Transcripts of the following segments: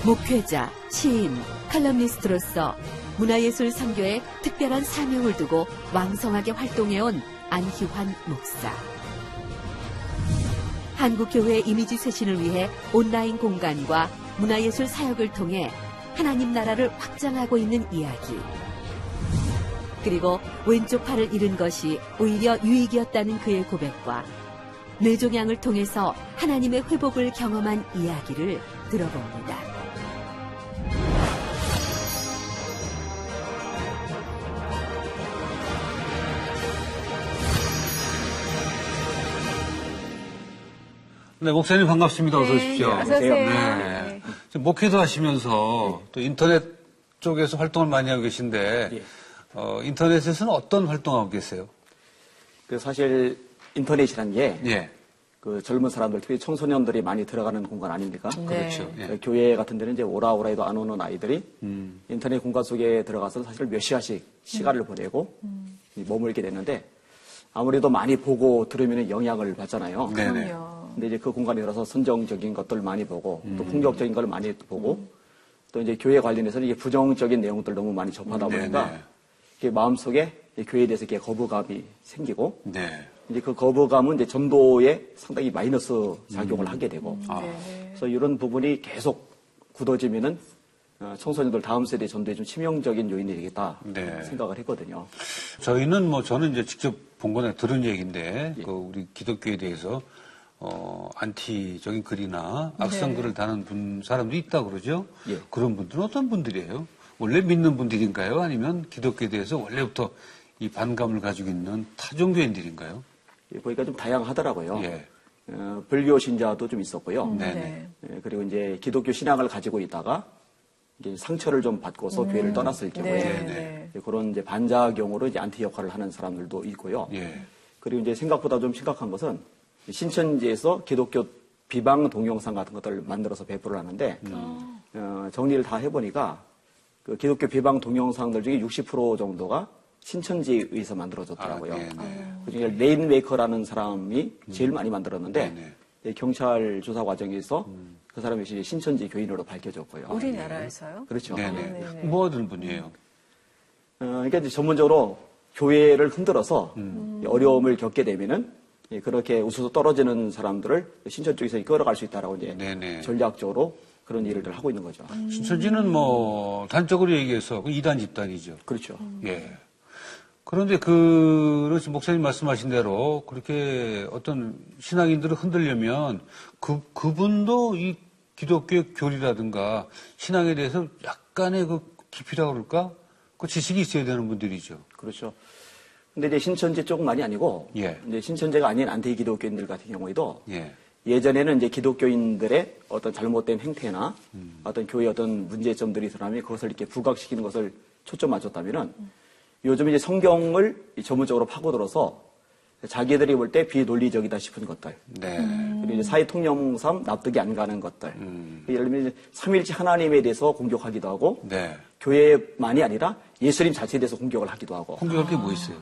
목회자, 시인, 칼럼니스트로서 문화예술 선교에 특별한 사명을 두고 왕성하게 활동해온 안희환 목사. 한국교회 이미지 쇄신을 위해 온라인 공간과 문화예술 사역을 통해 하나님 나라를 확장하고 있는 이야기. 그리고 왼쪽 팔을 잃은 것이 오히려 유익이었다는 그의 고백과 뇌종양을 통해서 하나님의 회복을 경험한 이야기를 들어봅니다. 네, 목사님 반갑습니다. 어서 오십시오. 어서 오세요. 네. 지금 목회도 하시면서 또 인터넷 쪽에서 활동을 많이 하고 계신데 인터넷에서는 어떤 활동하고 계세요? 사실 인터넷이란 게 예. 젊은 사람들, 특히 청소년들이 많이 들어가는 공간 아닙니까? 그렇죠. 예. 교회 같은 데는 이제 오라 해도 안 오는 아이들이 인터넷 공간 속에 들어가서 사실 몇 시간씩 시간을 보내고 머물게 되는데 아무래도 많이 보고 들으면 영향을 받잖아요. 네네. 근데 이제 그 공간에 들어서 선정적인 것들 많이 보고 또 풍격적인 걸 많이 보고 또 이제 교회 관련해서는 이게 부정적인 내용들 너무 많이 접하다 보니까 이게 마음속에 교회에 대해서 이렇게 거부감이 생기고 네. 이제 그 거부감은 이제 전도에 상당히 마이너스 작용을 하게 되고 그래서 이런 부분이 계속 굳어지면은 청소년들 다음 세대 전도에 좀 치명적인 요인이 되겠다 생각을 했거든요. 저는 이제 직접 본 거나 들은 얘기인데 우리 기독교에 대해서 안티적인 글이나 악성 글을 다는 사람도 있다고 그러죠? 예. 그런 분들은 어떤 분들이에요? 원래 믿는 분들인가요? 아니면 기독교에 대해서 원래부터 이 반감을 가지고 있는 타종교인들인가요? 보니까 좀 다양하더라고요. 예. 불교 신자도 좀 있었고요. 네네. 그리고 이제 기독교 신앙을 가지고 있다가 이제 상처를 좀 받고서 교회를 떠났을 경우에 그런 이제 반작용으로 이제 안티 역할을 하는 사람들도 있고요. 예. 그리고 이제 생각보다 좀 심각한 것은 신천지에서 기독교 비방 동영상 같은 것들을 만들어서 배포를 하는데 정리를 다 해보니까 그 기독교 비방 동영상들 중에 60% 정도가 신천지에 의해서 만들어졌더라고요. 그중에 레인메이커라는 사람이 제일 많이 만들었는데 경찰 조사 과정에서 그 사람이 이제 신천지 교인으로 밝혀졌고요. 우리나라에서요? 그렇죠. 네네. 뭐 하던 분이에요? 그러니까 이제 전문적으로 교회를 흔들어서 어려움을 겪게 되면은 그렇게 우수수 떨어지는 사람들을 신천 쪽에서 끌어갈 수 있다라고 이제 전략적으로 그런 일을 하고 있는 거죠. 신천지는 뭐 단적으로 얘기해서 이단 집단이죠. 그렇죠. 예. 그런데 그렇지 목사님 말씀하신 대로 그렇게 어떤 신앙인들을 흔들려면 그분도 이 기독교 교리라든가 신앙에 대해서 약간의 그 깊이라고 그럴까? 그 지식이 있어야 되는 분들이죠. 그렇죠. 근데 이제 신천지 쪽만이 아니고 이제 신천지가 아닌 안티 기독교인들 같은 경우에도 예전에는 이제 기독교인들의 어떤 잘못된 행태나 어떤 교회의 어떤 문제점들이 드러나면 그것을 이렇게 부각시키는 것을 초점 맞췄다면은 요즘 이제 성경을 전문적으로 파고들어서 자기들이 볼 때 비논리적이다 싶은 것들. 그리고 이제 사회 통념상 납득이 안 가는 것들. 예를 들면 삼일째 하나님에 대해서 공격하기도 하고 교회만이 아니라 예수님 자체에 대해서 공격을 하기도 하고. 공격할 게 뭐 있어요?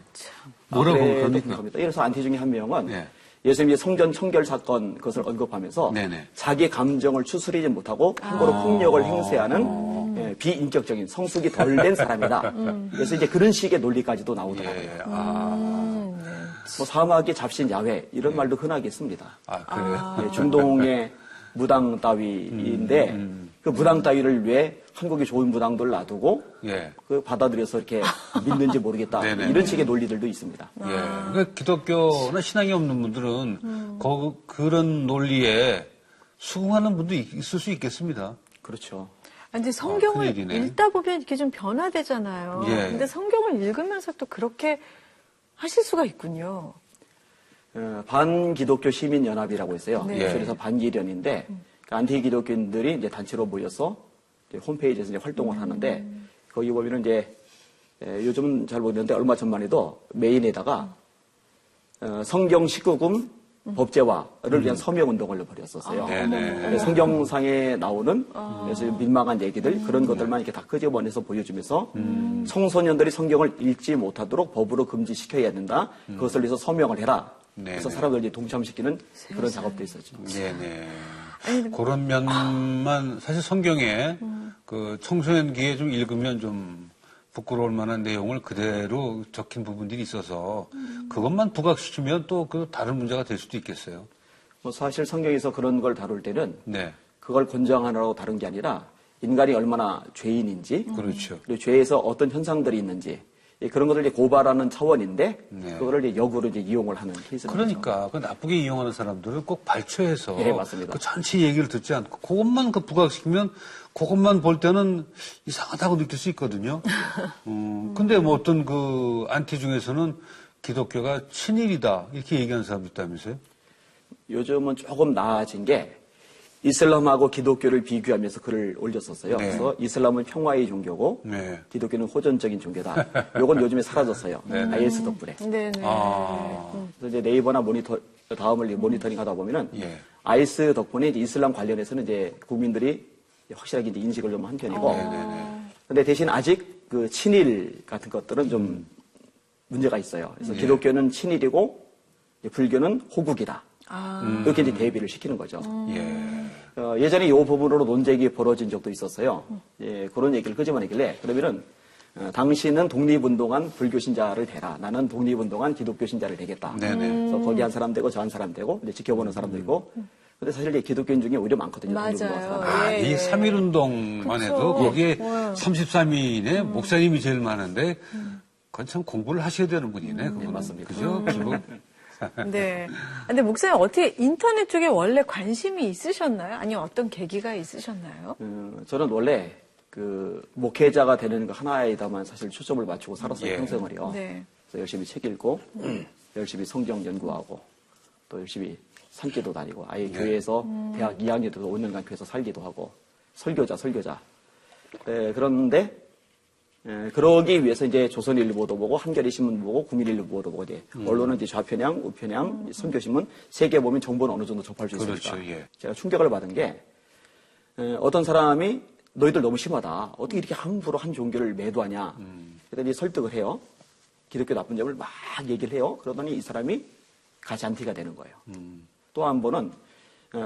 뭐라고 공격합니까? 그래서 안티 중에 한 명은 예수님의 성전 청결 사건 그것을 언급하면서 자기 감정을 추스리지 못하고 함부로 폭력을 행세하는 비인격적인 성숙이 덜 된 사람이다. 그래서 이제 그런 식의 논리까지도 나오더라고요. 뭐 사막의 잡신 야훼 이런 말도 흔하게 씁니다. 그래요? 중동의 무당 따위인데 그 무당 따위를 왜 한국의 좋은 무당들 놔두고 그 받아들여서 이렇게 믿는지 모르겠다. 이런 식의 논리들도 있습니다. 그러니까 기독교나 신앙이 없는 분들은 그런 논리에 수긍하는 분도 있을 수 있겠습니다. 그렇죠. 근데 성경을 읽다 보면 이렇게 좀 변화되잖아요. 근데 성경을 읽으면서 또 그렇게 하실 수가 있군요. 반기독교 시민연합이라고 있어요. 그래서 반기련인데 안티 기독교인들이 이제 단체로 모여서 이제 홈페이지에서 이제 활동을 하는데 거기 보면은 이제 요즘은 잘 모르겠는데 얼마 전만 해도 메인에다가 성경 19금 법제화를 위한 서명운동을 벌였었어요. 성경상에 나오는 그래서 민망한 얘기들 그런 것들만 이렇게 다 끄집어내서 보여주면서 청소년들이 성경을 읽지 못하도록 법으로 금지시켜야 된다. 그것을 위해서 서명을 해라. 그래서 사람들이 동참시키는 그런 작업도 있었죠. 그런 면만 사실 성경에 그 청소년기에 좀 읽으면 좀 부끄러울 만한 내용을 그대로 적힌 부분들이 있어서 그것만 부각시키면 또 그 다른 문제가 될 수도 있겠어요. 뭐 사실 성경에서 그런 걸 다룰 때는 네. 그걸 권장하라고 다룬 게 아니라 인간이 얼마나 죄인인지, 그렇죠. 그리고 죄에서 어떤 현상들이 있는지 그런 것을 이제 고발하는 차원인데 네. 그거를 이제 역으로 이제 이용을 하는 케이스입니다. 그러니까 그 나쁘게 이용하는 사람들을 꼭 발췌해서 네, 맞습니다. 그 전체 얘기를 듣지 않고 그것만 그 부각시키면 그것만 볼 때는 이상하다고 느낄 수 있거든요. 근데 뭐 어떤 그 안티 중에서는 기독교가 친일이다 이렇게 얘기하는 사람도 있다면서요? 요즘은 조금 나아진 게 이슬람하고 기독교를 비교하면서 글을 올렸었어요. 네. 그래서 이슬람은 평화의 종교고 네. 기독교는 호전적인 종교다. 요건 요즘에 사라졌어요. IS 덕분에. 네네. 그래서 이제 네이버나 다음을 모니터링 하다 보면은 예. IS 덕분에 이제 이슬람 관련해서는 이제 국민들이 확실하게 이제 인식을 좀 한 편이고. 근데 대신 아직 그 친일 같은 것들은 좀 문제가 있어요. 그래서 기독교는 친일이고 불교는 호국이다. 이렇게 이제 대비를 시키는 거죠. 예전에 이 부분으로 논쟁이 벌어진 적도 있었어요. 예, 그런 얘기를 끄집어내길래 그러면은 당신은 독립운동한 불교 신자를 대라. 나는 독립운동한 기독교 신자를 대겠다. 그래서 거기 한 사람 되고 저 한 사람 되고 이제 지켜보는 사람도 있고. 근데 사실 이제 기독교인 중에 오히려 많거든요. 맞아요. 이 3.1운동만 해도 거기에 33인의 목사님이 제일 많은데 그건 참 공부를 하셔야 되는 분이네. 그건 맞습니다. 그죠? 네. 근데 목사님 어떻게 인터넷 쪽에 원래 관심이 있으셨나요? 아니면 어떤 계기가 있으셨나요? 저는 원래 그 목회자가 되는 거 하나에다만 사실 초점을 맞추고 살았어요. 평생을요. 네. 그래서 열심히 책 읽고 열심히 성경 연구하고 또 열심히 산기도 다니고 아예 교회에서 대학 2학년 때도 5년간 교회에서 살기도 하고 설교자. 그런데 그러기 위해서 이제 조선일보도 보고 한겨레신문 보고 국민일보도 보고 이제 언론은 이제 좌편향, 우편향, 선교신문 세 개 보면 정보는 어느 정도 접할 수 있으니까. 그렇죠, 예. 제가 충격을 받은 게 어떤 사람이 너희들 너무 심하다. 어떻게 이렇게 함부로 한 종교를 매도하냐. 그랬더니 설득을 해요. 기독교 나쁜 점을 막 얘기를 해요. 그러더니 이 사람이 같이 안티가 되는 거예요. 또 한 번은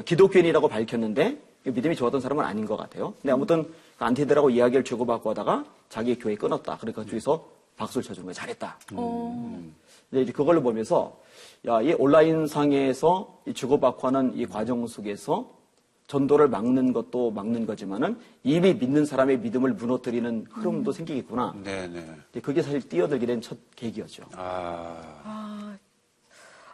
기독교인이라고 밝혔는데 믿음이 좋았던 사람은 아닌 것 같아요. 근데 아무튼 안티들하고 이야기를 주고받고 하다가 자기 교회 끊었다. 그러니까 주위에서 박수를 쳐주는 거예요. 잘했다. 근데 이제 그걸로 보면서 야, 이 온라인 상에서 이 주고받고 하는 이 과정 속에서 전도를 막는 것도 막는 거지만은 이미 믿는 사람의 믿음을 무너뜨리는 흐름도 생기겠구나. 네네. 그게 사실 뛰어들게 된 첫 계기였죠.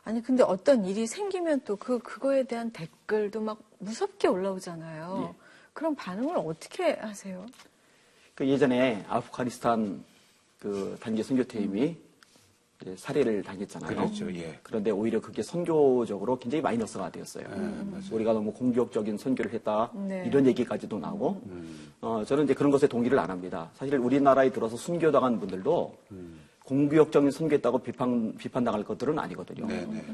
아니 근데 어떤 일이 생기면 또 그거에 대한 댓글도 막 무섭게 올라오잖아요. 예. 그럼 반응을 어떻게 하세요? 그 예전에 아프가니스탄 그 단기 선교팀이 이제 살해를 당했잖아요. 그렇죠, 예. 그런데 오히려 그게 선교적으로 굉장히 마이너스가 되었어요. 우리가 너무 공격적인 선교를 했다. 네. 이런 얘기까지도 나오고. 저는 이제 그런 것에 동의를 안 합니다. 사실 우리나라에 들어서 순교당한 분들도 공격적인 선교했다고 비판당할 것들은 아니거든요.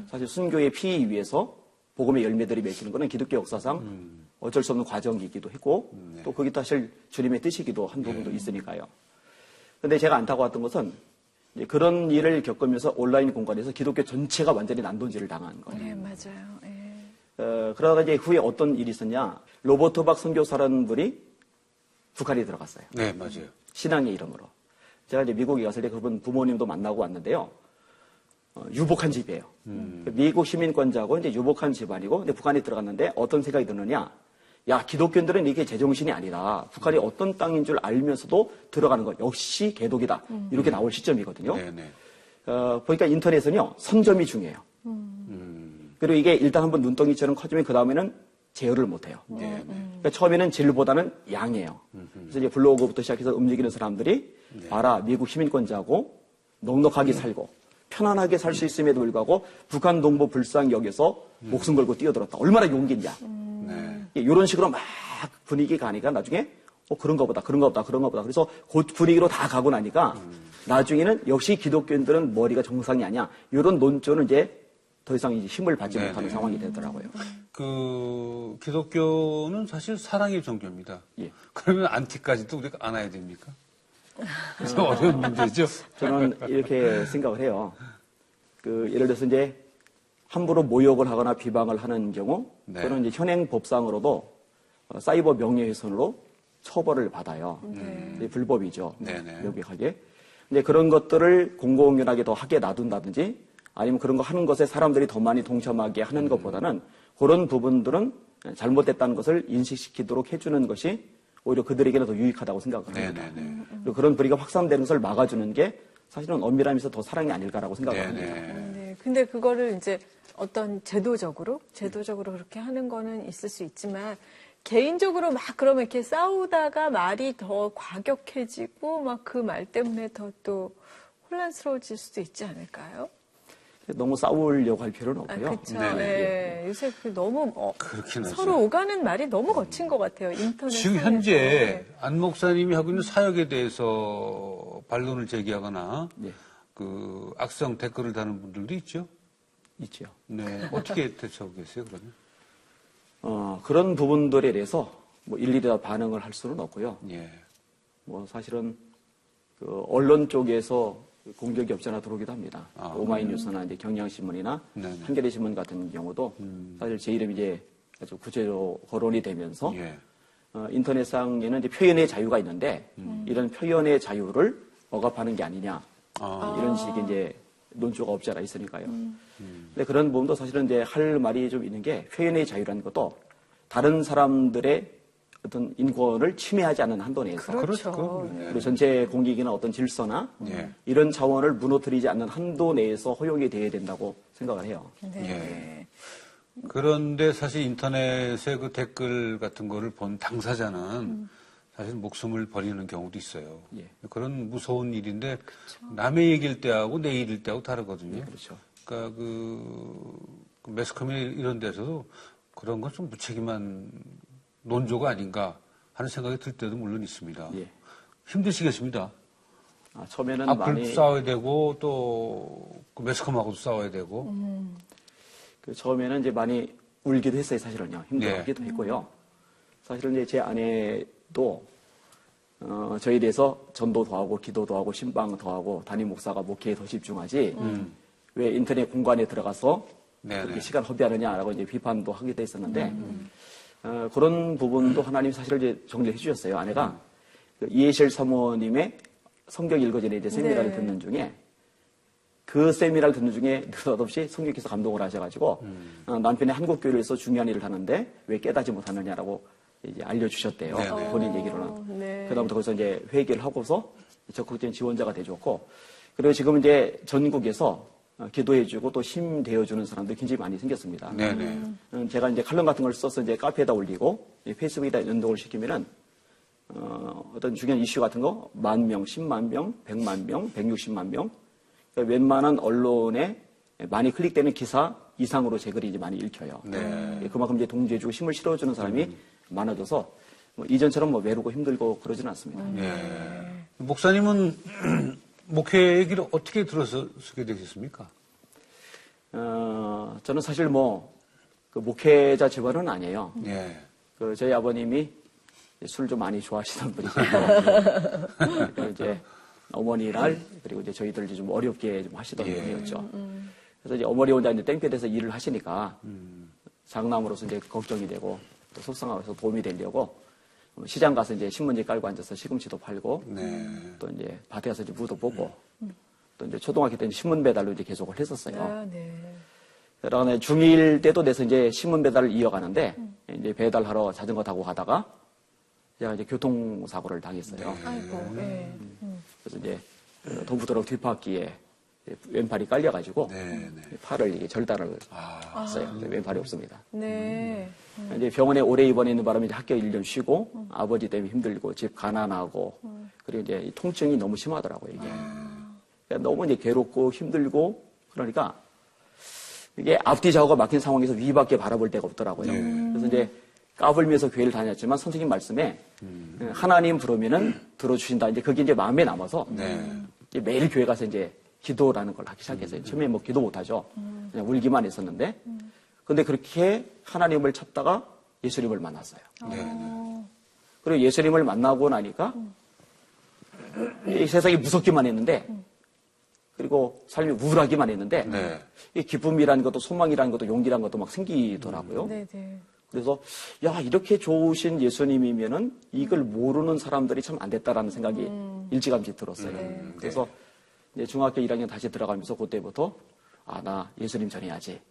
사실 순교의 피해 위해서 복음의 열매들이 맺히는 것은 기독교 역사상 어쩔 수 없는 과정이기도 했고 또 그게 사실 주님의 뜻이기도 한 부분도 있으니까요. 그런데 제가 안타까웠던 것은 이제 그런 일을 겪으면서 온라인 공간에서 기독교 전체가 완전히 난도질을 당한 거예요. 네, 맞아요. 예. 그러다가 이제 후에 어떤 일이 있었냐. 로버트 박 선교사라는 분이 북한에 들어갔어요. 네, 맞아요. 신앙의 이름으로. 제가 이제 미국에 갔을 때 그분 부모님도 만나고 왔는데요. 유복한 집이에요. 미국 시민권자고 이제 유복한 집안이고 근데 북한에 들어갔는데 어떤 생각이 드느냐. 야, 기독교인들은 이게 제정신이 아니라 북한이 어떤 땅인 줄 알면서도 들어가는 것 역시 개독이다. 이렇게 나올 시점이거든요. 보니까 인터넷은요, 선점이 중요해요. 그리고 이게 일단 한번 눈덩이처럼 커지면 그 다음에는 제어를 못해요. 그러니까 처음에는 질보다는 양이에요. 그래서 이제 블로그부터 시작해서 움직이는 사람들이 봐라, 미국 시민권자고 넉넉하게 살고 편안하게 살 수 있음에도 불구하고 북한 동부 불상역에서 목숨 걸고 뛰어들었다. 얼마나 용기 있냐. 이런 식으로 막 분위기 가니까 나중에 그런가 보다. 그래서 그 분위기로 다 가고 나니까 나중에는 역시 기독교인들은 머리가 정상이 아니야. 이런 논조는 이제 더 이상 이제 힘을 받지 못하는 상황이 되더라고요. 그 기독교는 사실 사랑의 종교입니다. 예. 그러면 안티까지도 우리가 안아야 됩니까? 그래서 어려운 문제죠. 저는 이렇게 생각을 해요. 예를 들어서 이제 함부로 모욕을 하거나 비방을 하는 경우, 네. 그는 이제 현행 법상으로도 사이버 명예훼손으로 처벌을 받아요. 불법이죠. 네네. 명백하게. 근데 그런 것들을 공공연하게 더 하게 놔둔다든지 아니면 그런 거 하는 것에 사람들이 더 많이 동참하게 하는 것보다는 그런 부분들은 잘못됐다는 것을 인식시키도록 해주는 것이 오히려 그들에게는 더 유익하다고 생각을 합니다. 그리고 그런 불이가 확산되는 것을 막아주는 게 사실은 엄밀하면서 더 사랑이 아닐까라고 생각을 합니다. 네. 근데 그거를 이제 어떤 제도적으로 그렇게 하는 거는 있을 수 있지만 개인적으로 막 그러면 이렇게 싸우다가 말이 더 과격해지고 막 그 말 때문에 더 또 혼란스러워질 수도 있지 않을까요? 너무 싸우려고 할 필요는 없고요. 그렇죠. 네. 요새 너무 서로 하죠. 오가는 말이 너무 거친 것 같아요. 인터넷 지금 상에서. 현재 안 목사님이 하고 있는 사역에 대해서 반론을 제기하거나 그 악성 댓글을 다는 분들도 있죠. 있죠. 네. 어떻게 대처하고 계세요, 그러면? 그런 부분들에 대해서 뭐 일일이 다 반응을 할 수는 없고요. 예. 뭐 사실은 그 언론 쪽에서 공격이 없잖아 들어오기도 합니다. 오마이뉴스나 이제 경향신문이나 한겨레신문 같은 경우도 사실 제 이름이 이제 아주 구체적으로 거론이 되면서 인터넷상에는 이제 표현의 자유가 있는데 이런 표현의 자유를 억압하는 게 아니냐 이런 식의 이제 논조가 없지 않아 있으니까요. 근데 그런 부분도 사실은 이제 할 말이 좀 있는 게 표현의 자유라는 것도 다른 사람들의 어떤 인권을 침해하지 않는 한도 내에서 그렇죠. 그리고 전체 공익이나 어떤 질서나 이런 차원을 무너뜨리지 않는 한도 내에서 허용이 돼야 된다고 생각을 해요. 네. 그런데 사실 인터넷에 그 댓글 같은 거를 본 당사자는 사실 목숨을 버리는 경우도 있어요. 그런 무서운 일인데 남의 얘기일 때하고 내 일일 때하고 다르거든요. 그렇죠. 그러니까 그 매스컴이 이런 데서도 그런 건 좀 무책임한 논조가 아닌가 하는 생각이 들 때도 물론 있습니다. 힘드시겠습니다. 처음에는 악플도 많이 싸워야 되고 또 그 매스컴하고도 싸워야 되고. 그 처음에는 이제 많이 울기도 했어요, 사실은요. 힘들기도 했고요. 사실은 이제 제 아내도 저에 대해서 전도도 하고 기도도 하고 신방도 하고 담임 목사가 목회에 더 집중하지 왜 인터넷 공간에 들어가서 그렇게 시간 허비하느냐라고 이제 비판도 하기도 했었는데 그런 부분도 하나님 사실을 이제 정리해 주셨어요. 아내가 그 이해실 사모님의 성경 읽어지는 이제 세미나를 듣는 중에 그 세미나를 듣는 중에 느닷없이 성령께서 감동을 하셔가지고 남편이 한국 교회에서 중요한 일을 하는데 왜 깨닫지 못하느냐라고 이제 알려주셨대요. 본인 얘기로는. 그다음부터 거기서 이제 회개를 하고서 적극적인 지원자가 돼줬고 그리고 지금 이제 전국에서 기도해주고 또 힘 되어주는 사람들이 굉장히 많이 생겼습니다. 제가 이제 칼럼 같은 걸 써서 이제 카페에다 올리고 페이스북에다 연동을 시키면은 어떤 중요한 이슈 같은 거 10,000명, 10만 명, 100만 명, 160만 명 그러니까 웬만한 언론에 많이 클릭되는 기사 이상으로 제 글이 이제 많이 읽혀요. 그만큼 이제 동조해주고 힘을 실어주는 사람이 많아져서 뭐 이전처럼 뭐 외롭고 힘들고 그러지는 않습니다. 목사님은 목회 얘기를 어떻게 들어서 쓰게 되셨습니까? 저는 사실 그 목회자 집안은 아니에요. 그 저희 아버님이 술 좀 많이 좋아하시던 분이시고, 그리고 이제 어머니날, 그리고 이제 저희들 좀 어렵게 좀 하시던 분이었죠. 그래서 이제 어머니 혼자 이제 땡볕에서 일을 하시니까, 장남으로서 이제 걱정이 되고, 또 속상하면서 도움이 되려고, 시장 가서 이제 신문지 깔고 앉아서 시금치도 팔고, 또 이제 밭에 가서 이제 무도 보고, 또 이제 초등학교 때는 신문 배달로 이제 계속을 했었어요. 그러나 중1 때도 돼서 이제 신문 배달을 이어가는데, 이제 배달하러 자전거 타고 가다가, 제가 이제 교통사고를 당했어요. 그래서 이제 동부도로 뒷바퀴에 왼팔이 깔려가지고, 팔을 이게 절단을 했어요. 왼팔이 없습니다. 이제 병원에 오래 입원해 있는 바람에 이제 학교 1년 쉬고, 아버지 때문에 힘들고, 집 가난하고, 그리고 이제 이 통증이 너무 심하더라고요, 이게. 그러니까 너무 이제 괴롭고 힘들고, 그러니까 이게 앞뒤 좌우가 막힌 상황에서 위밖에 바라볼 데가 없더라고요. 그래서 이제 까불면서 교회를 다녔지만 선생님 말씀에 하나님 부르면은 들어주신다. 이제 그게 이제 마음에 남아서 이제 매일 교회 가서 이제 기도라는 걸 하기 시작했어요. 처음에 뭐 기도 못하죠. 그냥 울기만 했었는데. 근데 그렇게 하나님을 찾다가 예수님을 만났어요. 그리고 예수님을 만나고 나니까 이 세상이 무섭기만 했는데 그리고 삶이 우울하기만 했는데 네. 이 기쁨이라는 것도 소망이라는 것도 용기라는 것도 막 생기더라고요. 네네. 그래서 야 이렇게 좋으신 예수님이면은 이걸 모르는 사람들이 참 안 됐다라는 생각이 일찌감치 들었어요. 그래서 이제 중학교 1학년 다시 들어가면서 그때부터 아 나 예수님 전해야지.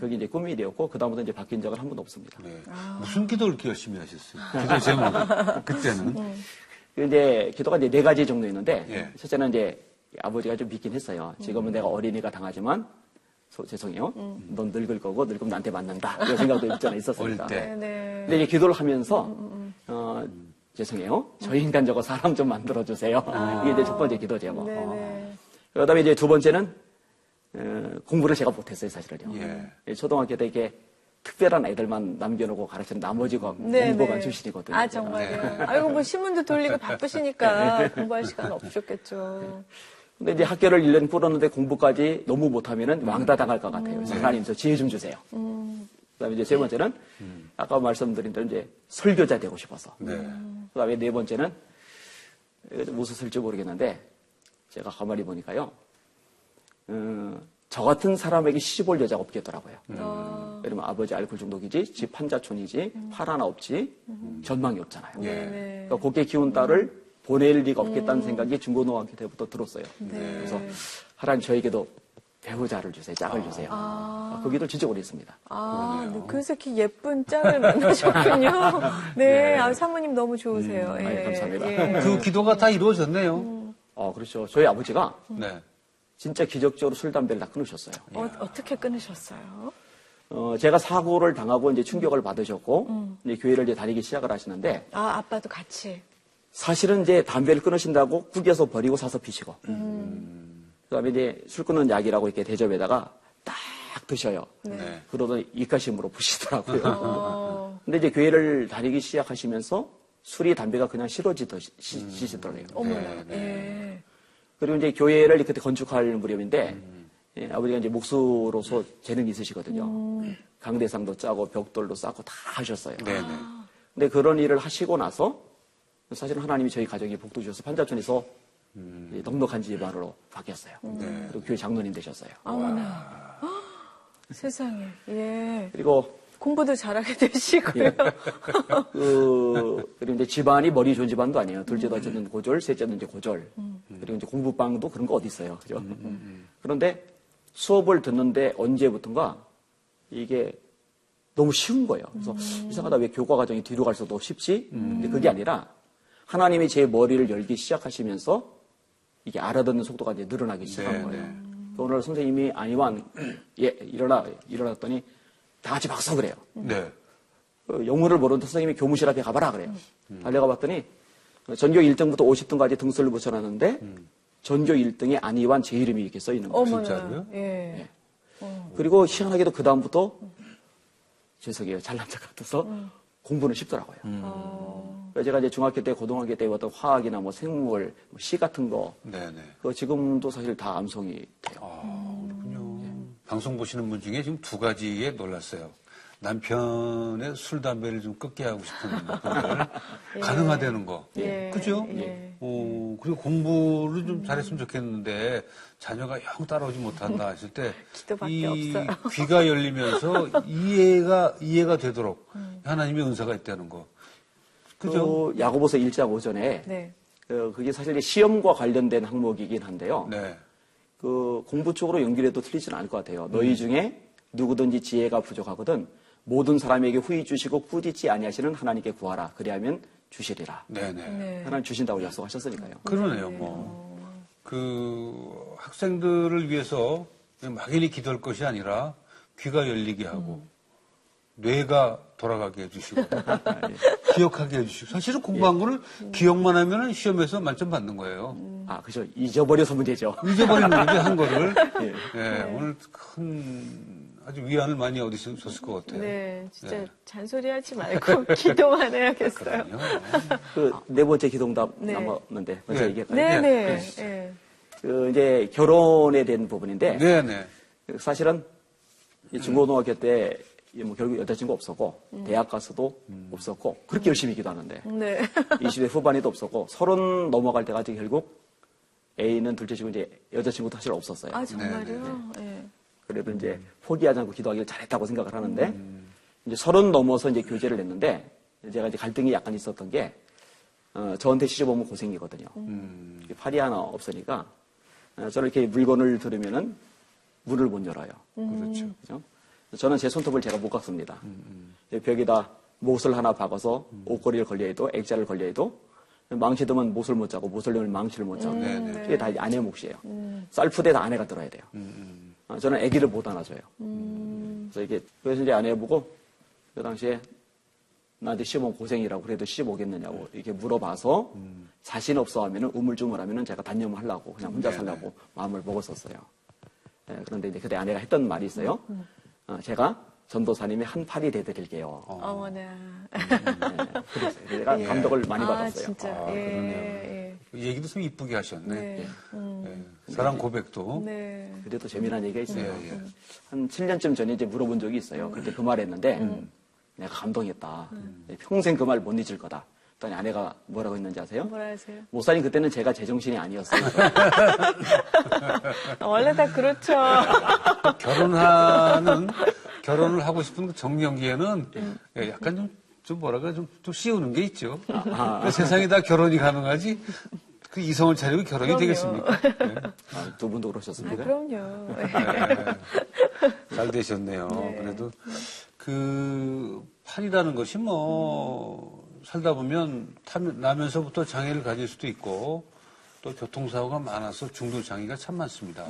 그게 이제 꿈이 되었고 그다음부터 이제 바뀐 적은 한 번도 없습니다. 네. 무슨 기도를 이렇게 열심히 하셨어요? 기도 제목은 그때는. 이제 기도가 이제 4가지 정도 있는데 예. 첫째는 이제 아버지가 좀 믿긴 했어요. 지금은 내가 어린이가 당하지만 죄송해요. 넌 늙을 거고 늙으면 나한테 맞는다. 이런 생각도 있잖아요. 있었습니다. 어릴 때. 네네. 근데 이제 기도를 하면서 죄송해요. 저 인간 저거 사람 좀 만들어 주세요. 이게 이제 첫 번째 기도 제목. 네네. 그다음에 이제 두 번째는 공부를 제가 못했어요, 사실은요. 예. 초등학교 때 이렇게 특별한 애들만 남겨놓고 가르치는 나머지가 네네. 공부반 출신이거든요. 아, 정말요? 아이고, 뭐, 신문도 돌리고 바쁘시니까 공부할 시간 없으셨겠죠. 근데 이제 학교를 1년 꾸렸는데 공부까지 너무 못하면은 왕따 당할 것 같아요. 그래서 하나님 저 지혜 좀 주세요. 그다음에 이제 세 번째는 아까 말씀드린 대로 이제 설교자 되고 싶어서. 그다음에 네 번째는 무슨 설지 모르겠는데 제가 가만히 보니까요. 저 같은 사람에게 시집 올 여자가 없겠더라고요. 왜냐면 아버지 알코올 중독이지, 집 한자촌이지, 팔 하나 없지, 전망이 없잖아요. 그러니까 곱게 키운 딸을 보낼 리가 없겠다는 생각이 중고등학교 때부터 들었어요. 그래서 하나님 저에게도 배우자를 주세요, 짝을 주세요. 그 기도 진짜 오래 했습니다. 네, 그래서 이렇게 예쁜 짝을 만나셨군요. 네, 아, 사모님 너무 좋으세요. 예. 감사합니다. 예. 그 기도가 다 이루어졌네요. 그렇죠. 저희 아버지가 네. 진짜 기적적으로 술, 담배를 다 끊으셨어요. 어떻게 끊으셨어요? 제가 사고를 당하고 이제 충격을 받으셨고, 이제 교회를 이제 다니기 시작을 하시는데, 아, 아빠도 같이. 사실은 이제 담배를 끊으신다고 구겨서 버리고 사서 피시고, 그 다음에 이제 술 끊는 약이라고 이렇게 대접에다가 딱 드셔요. 네. 그러더니 입가심으로 부시더라고요. 근데 이제 교회를 다니기 시작하시면서 술이 담배가 그냥 싫어지시더래요. 어머나. 예. 그리고 이제 교회를 그때 건축할 무렵인데, 예, 아버지가 이제 목수로서 재능이 있으시거든요. 강대상도 짜고 벽돌도 쌓고 다 하셨어요. 근데 그런 일을 하시고 나서 사실 하나님이 저희 가정에 복도 주셔서 판자촌에서 넉넉한 집안으로 바뀌었어요. 그리고 교회 장로님 되셨어요. 어머나. 세상에. 예. 그리고 공부도 잘하게 되시고요. 그리고 이제 집안이 머리 좋은 집안도 아니에요. 둘째도 어쨌든 고졸, 셋째도 이제 고졸. 그리고 이제 공부방도 그런 거 어디 있어요. 그죠? 그런데 수업을 듣는데 언제부턴가 이게 너무 쉬운 거예요. 그래서 이상하다 왜 교과 과정이 뒤로 갈수록 쉽지? 근데 그게 아니라 하나님이 제 머리를 열기 시작하시면서 이게 알아듣는 속도가 이제 늘어나기 시작한 거예요. 오늘 선생님이 아니완 일어났더니 다 같이 박수 그래요. 영문을 모르는 선생님이 교무실 앞에 가봐라 그래요. 달려가 봤더니 전교 1등부터 50등까지 등수를 붙여놨는데 전교 1등에 안희완 제 이름이 이렇게 써 있는 거예요. 진짜로요? 예. 그리고 희한하게도 그 다음부터 죄송해요. 잘난 척 같아서 공부는 쉽더라고요. 그래서 제가 이제 중학교 때, 고등학교 때 어떤 화학이나 뭐 생물, 시 같은 거, 그거 지금도 사실 다 암송이 돼요. 그렇군요. 방송 보시는 분 중에 지금 두 가지에 놀랐어요. 남편의 술, 담배를 좀 끊게 하고 싶은 분들 가능하다는 거. 그죠? 그리고 공부를 좀 잘했으면 좋겠는데 자녀가 영 따라오지 못한다 했을 때 기도밖에 없어요. 귀가 열리면서 이해가 되도록 하나님의 은사가 있다는 거. 그죠? 그 야고보서 1장 5전에 그게 사실 시험과 관련된 항목이긴 한데요. 그 공부 쪽으로 연결해도 틀리지는 않을 것 같아요. 너희 중에 누구든지 지혜가 부족하거든 모든 사람에게 후히 주시고 꾸짖지 아니하시는 하나님께 구하라. 그리하면 주시리라. 하나님 주신다고 약속하셨으니까요. 그러네요. 학생들을 위해서 막연히 기도할 것이 아니라 귀가 열리게 하고 뇌가 돌아가게 해주시고 기억하게 해주시고 사실은 공부한 거를 기억만 하면 시험에서 만점 받는 거예요. 그죠. 잊어버려서 문제죠. 잊어버린 문제 한 거를 오늘 큰 아주 위안을 많이 얻으셨을 것 같아요. 네, 진짜 잔소리하지 말고 기도만 해야겠어요. 그 네 번째 기도응답 남았는데 먼저 얘기할까요? 네. 그 이제 결혼에 대한 부분인데 사실은 중고등학교 때 뭐 결국 여자친구 없었고 대학 가서도 없었고 그렇게 열심히 기도하는데 20대 후반에도 없었고 30 넘어갈 때까지 결국 A는 둘째치고 이제 여자친구도 사실 없었어요. 아, 정말요? 네. 그래도 이제 포기하지 않고 기도하기를 잘했다고 생각을 하는데, 이제 30 넘어서 이제 교제를 했는데, 제가 이제 갈등이 약간 있었던 게, 저한테 시집 오면 고생이거든요. 팔이 하나 없으니까, 저는 이렇게 물건을 들으면은 문을 못 열어요. 그렇죠. 그죠? 저는 제 손톱을 제가 못 깎습니다. 벽에다 못을 하나 박아서 옷걸이를 걸려 해도, 액자를 걸려 해도, 망치 들면 못을 못 짜고, 못을 넣으면 망치를 못 짜고, 그게 다 아내 몫이에요. 쌀푸대에다 아내가 들어야 돼요. 저는 아기를 못 안아줘요. 그래서 이제 아내 보고, 그 당시에 나한테 시집 오면 고생이라고 그래도 시집 오겠느냐고 이렇게 물어봐서 자신 없어 하면은 우물쭈물 하면은 제가 단념을 하려고 그냥 혼자 살려고 마음을 먹었었어요. 그런데 이제 그때 아내가 했던 말이 있어요. 제가 전도사님의 한 팔이 되드릴게요. 어머나. 그랬어요. 제가 감독을 많이 받았어요. 진짜. 그러네요. 얘기도 좀 이쁘게 하셨네. 네. 사랑 고백도. 네. 그래도 재미난 얘기가 있어요. 한 7년쯤 전에 이제 물어본 적이 있어요. 그때 그 말 했는데 내가 감동했다. 평생 그 말 못 잊을 거다. 그랬더니 아내가 뭐라고 했는지 아세요? 뭐라 하세요? 목사님 그때는 제가 제정신이 아니었어요. 원래 다 그렇죠. 결혼을 하고 싶은 그 정년기에는 약간 좀 뭐랄까 좀 씌우는 게 있죠. 그 세상에 다 결혼이 가능하지. 그 이성을 차리고 결혼이 그럼요. 되겠습니까? 네. 두 분도 그러셨습니까? 그럼요. 잘 되셨네요. 그래도 그 팔이라는 것이 뭐 살다 보면 나면서부터 장애를 가질 수도 있고 또 교통사고가 많아서 중도 장애가 참 많습니다.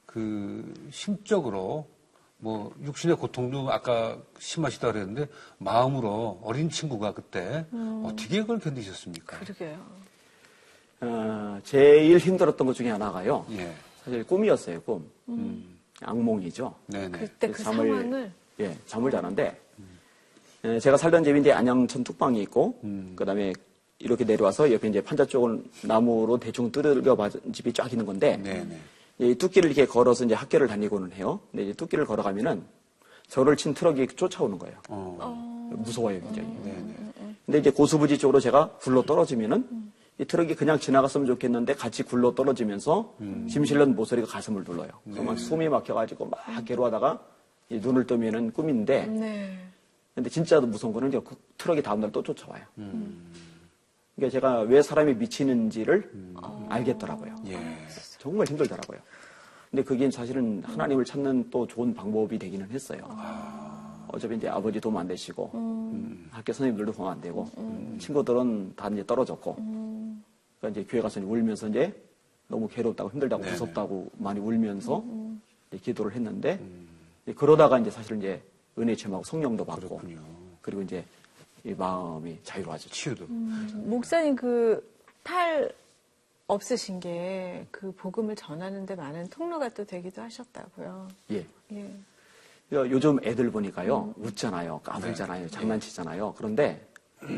그 심적으로 뭐 육신의 고통도 아까 심하시다 그랬는데 마음으로 어린 친구가 그때 어떻게 그걸 견디셨습니까? 그러게요. 제일 힘들었던 것 중에 하나가요. 예. 사실 꿈이었어요, 꿈. 악몽이죠. 네네. 그때 그 상황을. 잠을 자는데, 제가 살던 집이 이제 안양천 뚝방이 있고, 그 다음에 이렇게 내려와서 옆에 이제 판자 쪽은 나무로 대충 뜯어 봐준 집이 쫙 있는 건데, 네네. 이 뚝길을 이렇게 걸어서 이제 학교를 다니고는 해요. 근데 이제 뚝길을 걸어가면은 저를 친 트럭이 쫓아오는 거예요. 무서워요, 굉장히. 근데 이제 고수부지 쪽으로 제가 굴러 떨어지면은 이 트럭이 그냥 지나갔으면 좋겠는데 같이 굴러 떨어지면서 짐 실는 모서리가 가슴을 눌러요. 그래서 막 숨이 막혀가지고 막 괴로워하다가 눈을 뜨면은 꿈인데, 근데 진짜 무서운 거는 그 트럭이 다음날 또 쫓아와요. 그러니까 제가 왜 사람이 미치는지를 알겠더라고요. 정말 힘들더라고요. 근데 그게 사실은 하나님을 찾는 또 좋은 방법이 되기는 했어요. 어차피 이제 아버지 도움 안 되시고, 학교 선생님들도 도움 안 되고, 친구들은 다 이제 떨어졌고, 그러니까 이제 교회 가서 울면서 이제 너무 괴롭다고 힘들다고 무섭다고 많이 울면서 이제 기도를 했는데, 그러다가 이제 사실은 이제 은혜 체험하고 성령도 받고, 그렇군요. 그리고 이제 이 마음이 자유로워졌죠. 치유도. 목사님 그 팔 없으신 게 그 복음을 전하는데 많은 통로가 또 되기도 하셨다고요. 예. 예. 그러니까 요즘 애들 보니까요, 웃잖아요, 까불잖아요, 장난치잖아요. 그런데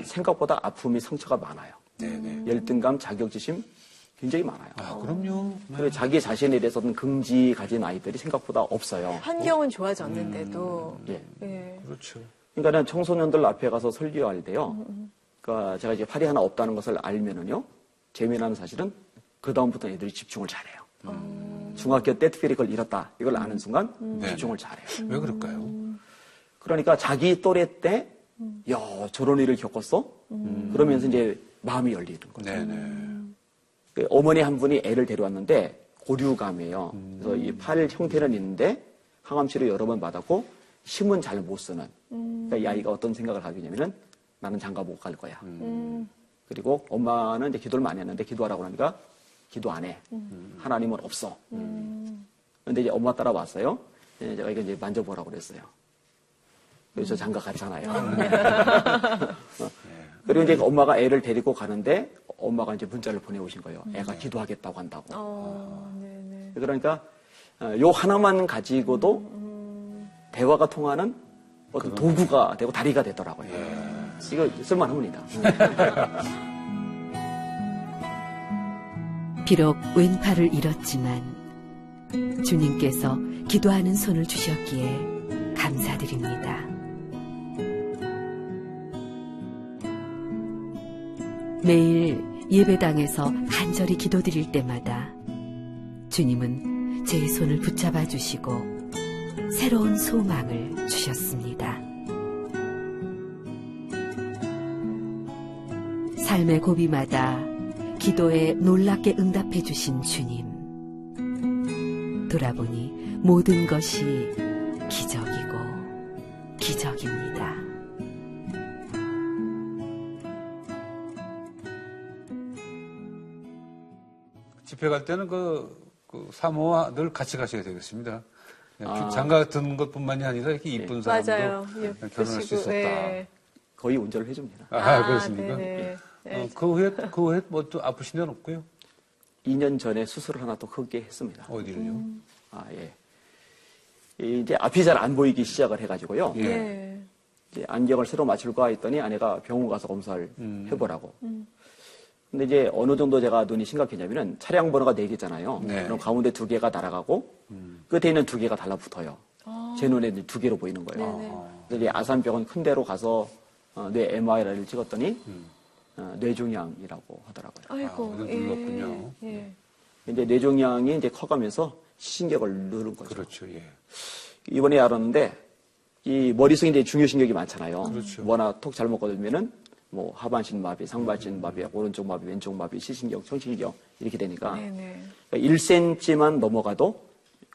생각보다 아픔이 상처가 많아요. 열등감, 자격지심 굉장히 많아요. 아, 그럼요. 그리고 자기 자신에 대해서는 긍지 가진 아이들이 생각보다 없어요. 환경은 좋아졌는데도. 예. 그렇죠. 그러니까 청소년들 앞에 가서 설교할 때요. 그러니까 제가 이제 팔이 하나 없다는 것을 알면은요. 재미나는 사실은 그 다음부터 애들이 집중을 잘해요. 중학교 때 특별히 그걸 잃었다. 이걸 아는 순간 집중을 잘해요. 왜 그럴까요? 그러니까 자기 또래 때, 야, 저런 일을 겪었어? 그러면서 이제 마음이 열리는 거죠. 그 어머니 한 분이 애를 데려왔는데 고류감이에요. 그래서 이 팔 형태는 있는데 항암치료 여러 번 받았고 힘은 잘 못 쓰는. 그러니까 이 아이가 어떤 생각을 하게 되냐면은 나는 장가 못 갈 거야. 그리고 엄마는 이제 기도를 많이 했는데 기도하라고 하니까 기도 안 해. 하나님은 없어. 그런데 이제 엄마 따라왔어요. 제가 이거 이제 만져보라고 그랬어요. 그래서 저 장가 갔잖아요. 그리고 이제 엄마가 애를 데리고 가는데 엄마가 이제 문자를 보내오신 거예요. 애가 기도하겠다고 한다고. 그러니까 요 하나만 가지고도 대화가 통하는 어떤 도구가 되고 다리가 되더라고요. 이거 쓸만합니다. 비록 왼팔을 잃었지만 주님께서 기도하는 손을 주셨기에 감사드립니다. 매일 예배당에서 간절히 기도드릴 때마다 주님은 제 손을 붙잡아 주시고 새로운 소망을 주셨습니다. 삶의 고비마다 기도에 놀랍게 응답해 주신 주님. 돌아보니 모든 것이 기적이고 기적입니다. 집회 갈 때는 사모와 늘 같이 가셔야 되겠습니다. 장가 든 것뿐만이 아니라 이렇게 이쁜 사람도 맞아요. 결혼할 수 있었다. 네. 거의 운전을 해줍니다. 그렇습니까? 네네. 네. 그 후에 뭐 또 아프신 데는 없고요? 2년 전에 수술을 하나 또 크게 했습니다. 어디를요? 예. 이제 앞이 잘 안 보이기 시작을 해가지고요. 예. 네. 이제 안경을 새로 맞출까 했더니 아내가 병원 가서 검사를 해보라고. 근데 이제 어느 정도 제가 눈이 심각했냐면은 차량 번호가 4개잖아요. 네. 그럼 가운데 2개가 날아가고 끝에 있는 2개가 달라붙어요. 제 눈에 이제 2개로 보이는 거예요. 네네. 그래서 이제 아산병원 큰 데로 가서 뇌 MRI를 찍었더니 뇌종양이라고 하더라고요. 아이고. 그래도 눌렀군요. 예. 이제 뇌종양이 이제 커가면서 신경을 누른 거죠. 그렇죠. 예. 이번에 알았는데 이 머릿속에 이제 중요신경이 많잖아요. 그렇죠. 뭐나 톡 잘못 걸리면은 뭐 하반신 마비, 상반신 마비, 오른쪽 마비, 왼쪽 마비, 시신경, 청신경 이렇게 되니까 네네. 그러니까 1cm만 넘어가도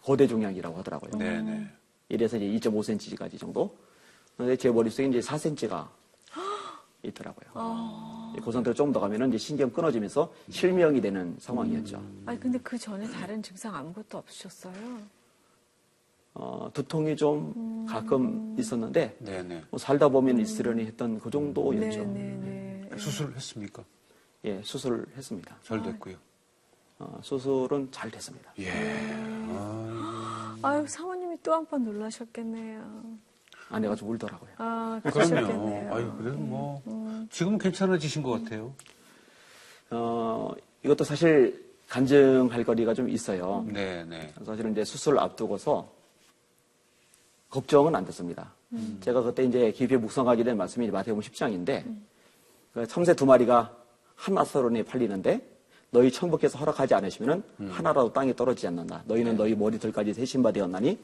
거대 종양이라고 하더라고요. 네네. 이래서 이제 2.5cm까지 정도. 근데 제 머릿속에 이제 4cm가 있더라고요. 그 상태로 좀 더 가면은 이제 신경 끊어지면서 실명이 되는 상황이었죠. 아니 근데 그 전에 다른 증상 아무것도 없으셨어요? 두통이 좀 가끔 있었는데 네네. 뭐 살다 보면 있으려니 했던 그 정도였죠. 네네네. 수술했습니까? 예, 수술했습니다. 잘 됐고요. 수술은 잘 됐습니다. 예. 아유 사모님이 또 한 번 놀라셨겠네요. 아내가 좀 울더라고요. 그럼요. 그러셨겠네요. 아유, 그래도 뭐, 지금은 괜찮아지신 것 같아요. 이것도 사실 간증할 거리가 좀 있어요. 네네. 사실은 이제 수술 앞두고서 걱정은 안 됐습니다. 제가 그때 이제 깊이 묵상하게 된 말씀이 마태복음 10장인데, 그 참새 2마리가 한 아사론에 팔리는데, 너희 천부께서 허락하지 않으시면은 하나라도 땅에 떨어지지 않는다. 너희는 너희 머리털까지 세신 바 되었나니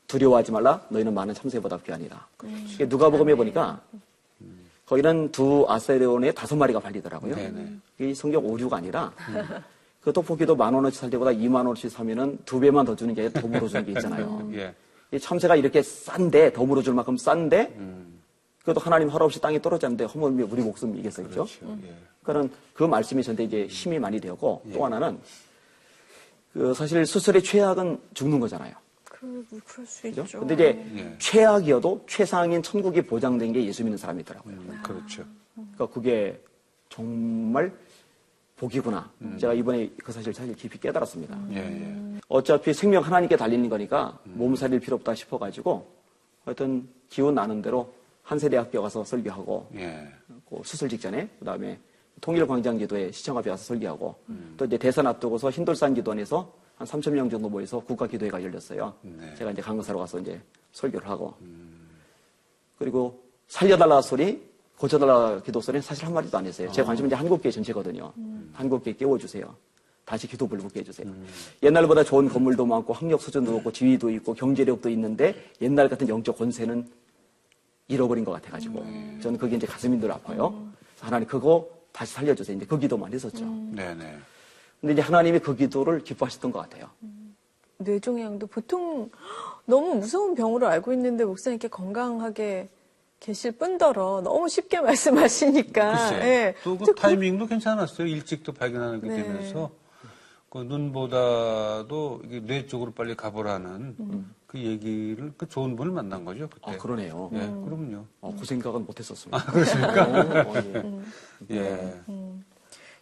두려워하지 말라. 너희는 많은 참새보다 귀하니라. 이게 누가복음에 보니까 거기는 2 아사론에 5마리가 팔리더라고요. 네네. 이 성경 오류가 아니라 그 떡볶이도 10,000원어치 살 때보다 20,000원어치 사면은 2배만 더 주는 게 아니라 덤으로 주는 게 있잖아요. 예. 이 참새가 이렇게 싼데, 덤으로 줄 만큼 싼데, 그래도 하나님 허락 없이 땅에 떨어졌는데 허물며 우리 목숨이겠어요. 그렇죠? 예. 그러니까 그 말씀이 저한테 이제 힘이 많이 되었고, 또 하나는, 사실 수술의 최악은 죽는 거잖아요. 그럴 수 그죠? 있죠. 근데 이제 최악이어도 최상인 천국이 보장된 게 예수 믿는 사람이더라고요. 그렇죠. 그러니까 그게 정말 복이구나. 제가 이번에 그 사실 깊이 깨달았습니다. 예. 어차피 생명 하나님께 달리는 거니까 몸살릴 필요 없다 싶어가지고 하여튼 기운 나는 대로 한세대학교 가서 설교하고 예. 그 수술 직전에 그다음에 통일광장기도에 시청 앞에 가서 설교하고 또 이제 대선 앞두고서 흰돌산 기도원에서 한 3,000명 정도 모여서 국가기도회가 열렸어요. 네. 제가 이제 강사로 가서 이제 설교를 하고 그리고 살려달라 소리, 고쳐달라 기도 소리는 사실 한마디도 안 했어요. 제 관심은 이제 한국교회 전체거든요. 한국교회 깨워주세요. 다시 기도 불붙게 해주세요. 옛날보다 좋은 건물도 많고 학력 수준도 높고 지위도 있고 경제력도 있는데 옛날 같은 영적 권세는 잃어버린 것 같아가지고 저는 그게 이제 가슴이 늘 아파요. 하나님 그거 다시 살려주세요. 이제 그 기도만 했었죠. 네네. 근데 이제 하나님이 그 기도를 기뻐하셨던 것 같아요. 뇌종양도 보통 너무 무서운 병으로 알고 있는데 목사님께 건강하게 계실 뿐더러 너무 쉽게 말씀하시니까. 글쎄. 예. 또 그 타이밍도 괜찮았어요. 일찍 또 발견하게 네. 되면서 그 눈보다도 이게 뇌 쪽으로 빨리 가보라는 그 얘기를 그 좋은 분을 만난 거죠. 그때. 아, 그러네요. 예, 그럼요. 그 생각은 못 했었습니다. 그렇습니까? 예. 예.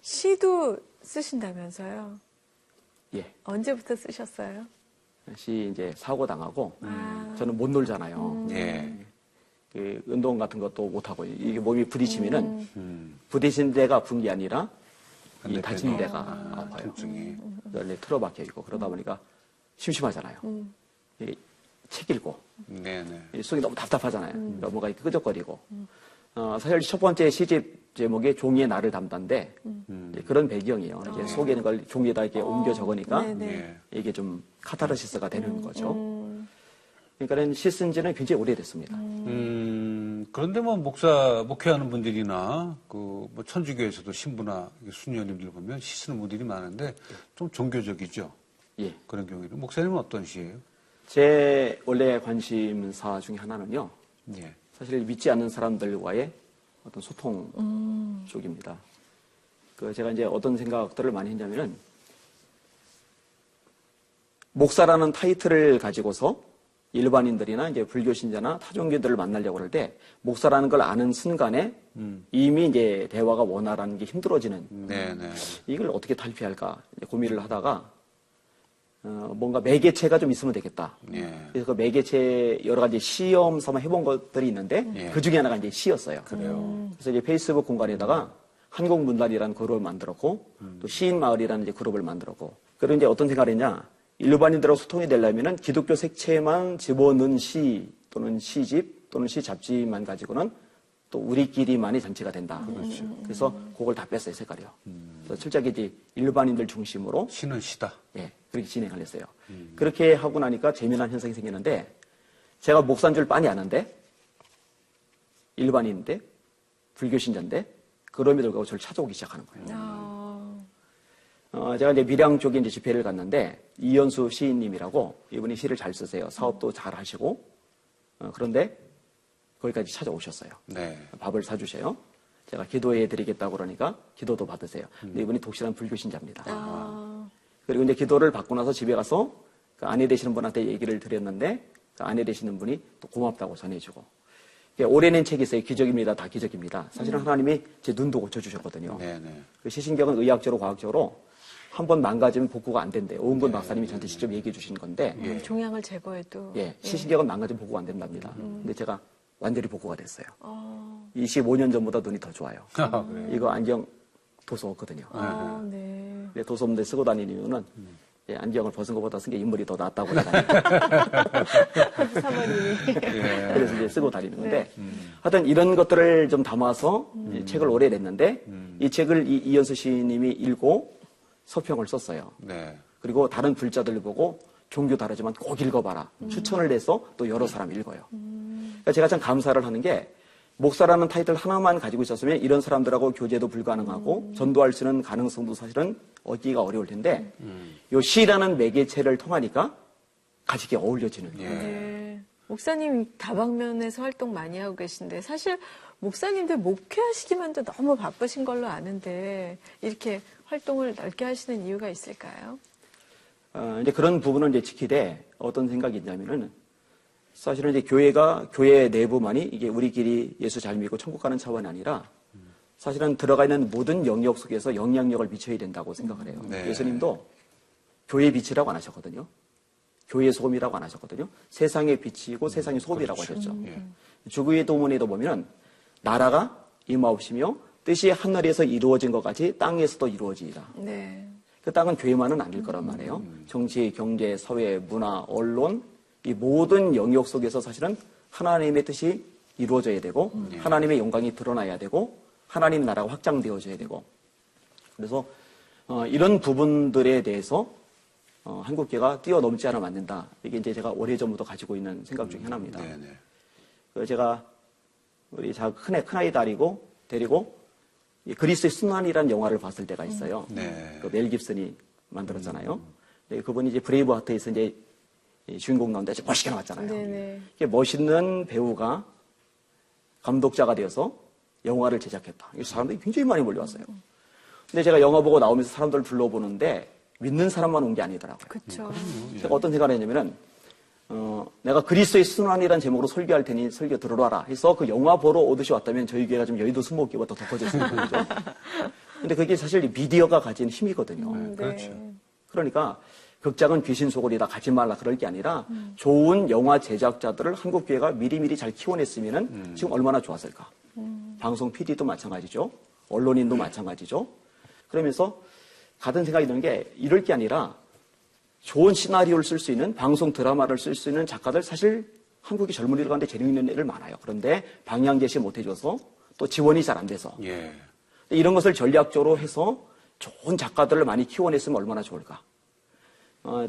시도 쓰신다면서요? 예. 언제부터 쓰셨어요? 시 이제 사고 당하고 저는 못 놀잖아요. 예. 그 운동 같은 것도 못 하고 이게 몸이 부딪히면은 부딪힌 데가 아픈 게 아니라 이 다친 데가 아파요. 통증이. 원래 틀어박혀 있고 그러다 보니까 심심하잖아요. 책 읽고 네네. 이 속이 너무 답답하잖아요. 그러니까 뭔가 이렇게 끄적거리고 사실 첫 번째 시집 제목이 종이의 날을 담다인데 그런 배경이에요. 이제 속에 있는 걸 종이에다 이렇게 옮겨 적으니까 이게 좀 카타르시스가 되는 거죠. 그러니까는 시 쓴 지는 굉장히 오래됐습니다. 그런데 뭐 목회하는 분들이나 뭐 천주교에서도 신부나 수녀님들 보면 시 쓰는 분들이 많은데 좀 종교적이죠. 예. 그런 경우에는 목사님은 어떤 시예요? 제 원래 관심사 중에 하나는요. 예. 사실 믿지 않는 사람들과의 어떤 소통 쪽입니다. 제가 이제 어떤 생각들을 많이 했냐면은 목사라는 타이틀을 가지고서 일반인들이나 이제 불교 신자나 타종교들을 만나려고 할 때 목사라는 걸 아는 순간에 이미 이제 대화가 원활한 게 힘들어지는 이걸 어떻게 탈피할까 고민을 하다가 뭔가 매개체가 좀 있으면 되겠다. 그래서 그 매개체 여러 가지 시험 삼아 해본 것들이 있는데 그 중에 하나가 이제 시였어요. 그래서 이제 페이스북 공간에다가 한국문단이라는 그룹을 만들었고 또 시인마을이라는 이제 그룹을 만들었고 그리고 이제 어떤 생각을 했냐. 일반인들하고 소통이 되려면은 기독교 색채만 집어넣은 시 또는 시집 또는 시 잡지만 가지고는 또 우리끼리만이 잔치가 된다. 그래서 그걸 다 뺐어요, 색깔이요. 그래서 철저하게 이제 일반인들 중심으로 시는 시다. 예, 그렇게 진행을 했어요. 그렇게 하고 나니까 재미난 현상이 생기는데 제가 목사인 줄 빤히 아는데 일반인인데 불교 신자인데 그럼에도 불구하고 저를 찾아오기 시작하는 거예요. 제가 이제 밀양 쪽에 이제 집회를 갔는데 이연수 시인님이라고 이분이 시를 잘 쓰세요. 사업도 잘 하시고 그런데 거기까지 찾아오셨어요. 밥을 사주세요. 제가 기도해 드리겠다고 그러니까 기도도 받으세요. 근데 이분이 독실한 불교 신자입니다. 그리고 이제 기도를 받고 나서 집에 가서 그 아내 되시는 분한테 얘기를 드렸는데 그 아내 되시는 분이 또 고맙다고 전해주고 올해 낸 책이 있어요. 기적입니다. 다 기적입니다. 사실은 하나님이 제 눈도 고쳐주셨거든요. 그 시신경은 의학적으로 과학적으로 한 번 망가지면 복구가 안 된대요. 오은근 박사님이 저한테 직접 얘기해 주신 건데 종양을 제거해도 시신경은 망가지면 복구가 안 된답니다. 근데 제가 완전히 복구가 됐어요. 25년 전보다 눈이 더 좋아요. 이거 안경 도서 없거든요. 네. 도서 없는데 쓰고 다니는 이유는 안경을 벗은 것보다 쓴 게 인물이 더 낫다고 사모님이. 그래서 이제 쓰고 다니는 건데 하여튼 이런 것들을 좀 담아서 책을 오래 냈는데 이 책을 이연수 시인님이 읽고 서평을 썼어요. 그리고 다른 불자들 보고 종교 다르지만 꼭 읽어봐라. 추천을 해서 또 여러 사람 읽어요. 그러니까 제가 참 감사를 하는 게 목사라는 타이틀 하나만 가지고 있었으면 이런 사람들하고 교제도 불가능하고 전도할 수 있는 가능성도 사실은 얻기가 어려울 텐데 요 시라는 매개체를 통하니까 같이 이렇게 어울려지는 거예요. 목사님 다방면에서 활동 많이 하고 계신데 사실 목사님들 목회하시기만도 너무 바쁘신 걸로 아는데 이렇게 활동을 넓게 하시는 이유가 있을까요? 이제 그런 부분을 이제 지키되 어떤 생각이 있냐면은 사실은 이제 교회 내부만이 이게 우리끼리 예수 잘 믿고 천국 가는 차원이 아니라 사실은 들어가 있는 모든 영역 속에서 영향력을 미쳐야 된다고 생각을 해요. 예수님도 교회의 빛이라고 안 하셨거든요. 교회의 소금이라고 안 하셨거든요. 세상의 빛이고 세상의 소금이라고 하셨죠. 주구의 도문에도 보면 나라가 임하옵시며 뜻이 하늘에서 이루어진 것 같이 땅에서도 이루어지리라. 그 땅은 교회만은 아닐 거란 말이에요. 정치, 경제, 사회, 문화, 언론 이 모든 영역 속에서 사실은 하나님의 뜻이 이루어져야 되고 하나님의 영광이 드러나야 되고 하나님 나라가 확장되어져야 되고 그래서 이런 부분들에 대해서 한국교회가 뛰어넘지 않으면 안 된다. 이게 이제 제가 오래전부터 가지고 있는 생각 중에 하나입니다. 그래서 제가 우리 큰아이 데리고 그리스의 순환이라는 영화를 봤을 때가 있어요. 그 멜 깁슨이 만들었잖아요. 그분이 이제 브레이브하트에서 이제 주인공 가운데 아주 멋있게 나왔잖아요. 멋있는 배우가 감독자가 되어서 영화를 제작했다. 사람들이 굉장히 많이 몰려왔어요. 근데 제가 영화 보고 나오면서 사람들을 둘러보는데 믿는 사람만 온 게 아니더라고요. 그렇죠. 제가 어떤 생각을 했냐면은 내가 그리스도의 순환이라는 제목으로 설교할 테니 설교 들어라 해서 그 영화 보러 오듯이 왔다면 저희 교회가 좀 여의도 수목교보다 더 커졌을 거죠. 근데 그게 사실 미디어가 가진 힘이거든요. 그렇죠. 그러니까 극장은 귀신 소굴이다 가지 말라 그럴 게 아니라 좋은 영화 제작자들을 한국 교회가 미리미리 잘 키워냈으면은 지금 얼마나 좋았을까. 방송 PD도 마찬가지죠. 언론인도 마찬가지죠. 그러면서 같은 생각이 드는 게 이럴 게 아니라 좋은 시나리오를 쓸 수 있는 방송 드라마를 쓸 수 있는 작가들 사실 한국의 젊은이들 가운데 재능 있는 애들 많아요. 그런데 방향 제시 못 해줘서 또 지원이 잘 안 돼서. 예. 이런 것을 전략적으로 해서 좋은 작가들을 많이 키워냈으면 얼마나 좋을까.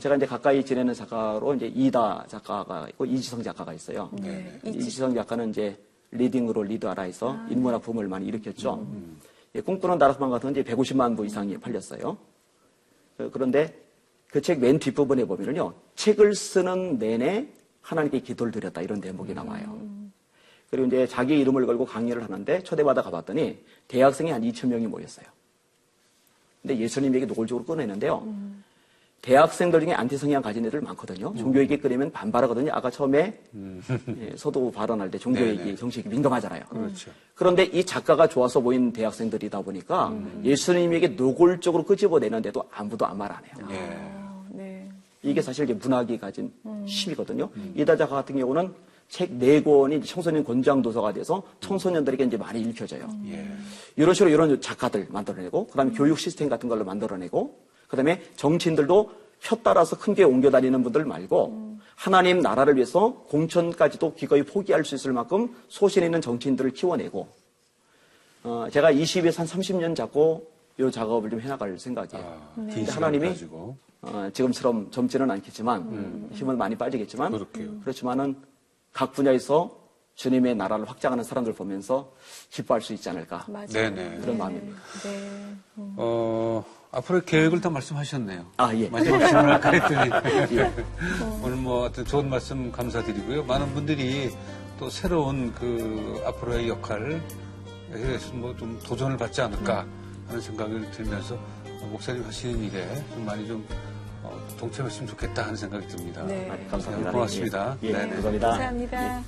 제가 이제 가까이 지내는 작가로 이제 이다 작가가 있고 이지성 작가가 있어요. 네. 이지성 작가는 이제 리딩으로 리드하라 해서 인문학 붐을 많이 일으켰죠. 예, 꿈꾸는 나라소망 같은 건 이제 150만 부 이상이 팔렸어요. 그런데 그 책 맨 뒷부분에 보면은요, 책을 쓰는 내내 하나님께 기도를 드렸다 이런 대목이 나와요. 그리고 이제 자기 이름을 걸고 강의를 하는데 초대받아 가봤더니 대학생이 한 2,000명이 모였어요. 근데 예수님에게 노골적으로 꺼내는데요. 대학생들 중에 안티 성향 가진 애들 많거든요. 종교 얘기 꺼내면 반발하거든요. 아까 처음에 예, 서도 발언할 때 종교 얘기, 정치 얘기 민감하잖아요. 그렇죠. 그런데 이 작가가 좋아서 모인 대학생들이다 보니까 예수님에게 노골적으로 끄집어내는데도 아무도 아무 말 안 해요. 네. 이게 사실 이제 문학이 가진 힘이거든요. 이다 작가 같은 경우는 책 4권이 청소년 권장 도서가 돼서 청소년들에게 이제 많이 읽혀져요. 이런 식으로 이런 작가들 만들어내고, 그 다음에 교육 시스템 같은 걸로 만들어내고, 그 다음에 정치인들도 표 따라서 큰 교회 옮겨 다니는 분들 말고, 하나님 나라를 위해서 공천까지도 기꺼이 포기할 수 있을 만큼 소신 있는 정치인들을 키워내고, 제가 20에서 한 30년 잡고 이 작업을 좀 해나갈 생각이에요. 근데 하나님이 지금처럼 젊지는 않겠지만, 힘은 많이 빠지겠지만, 그렇지만은 각 분야에서 주님의 나라를 확장하는 사람들 보면서 기뻐할 수 있지 않을까. 네네. 그런 마음입니다. 네. 앞으로의 계획을 다 말씀하셨네요. 예. 마지막 질문할까 했더니. 오늘 뭐 하여튼 좋은 말씀 감사드리고요. 많은 분들이 또 새로운 그 앞으로의 역할에 대해서 뭐 좀 도전을 받지 않을까 하는 생각을 들면서 목사님 하시는 일에 좀 많이 좀 동참했으면 좋겠다 하는 생각이 듭니다. 네. 감사합니다. 고맙습니다. 예, 네네. 감사합니다. 감사합니다.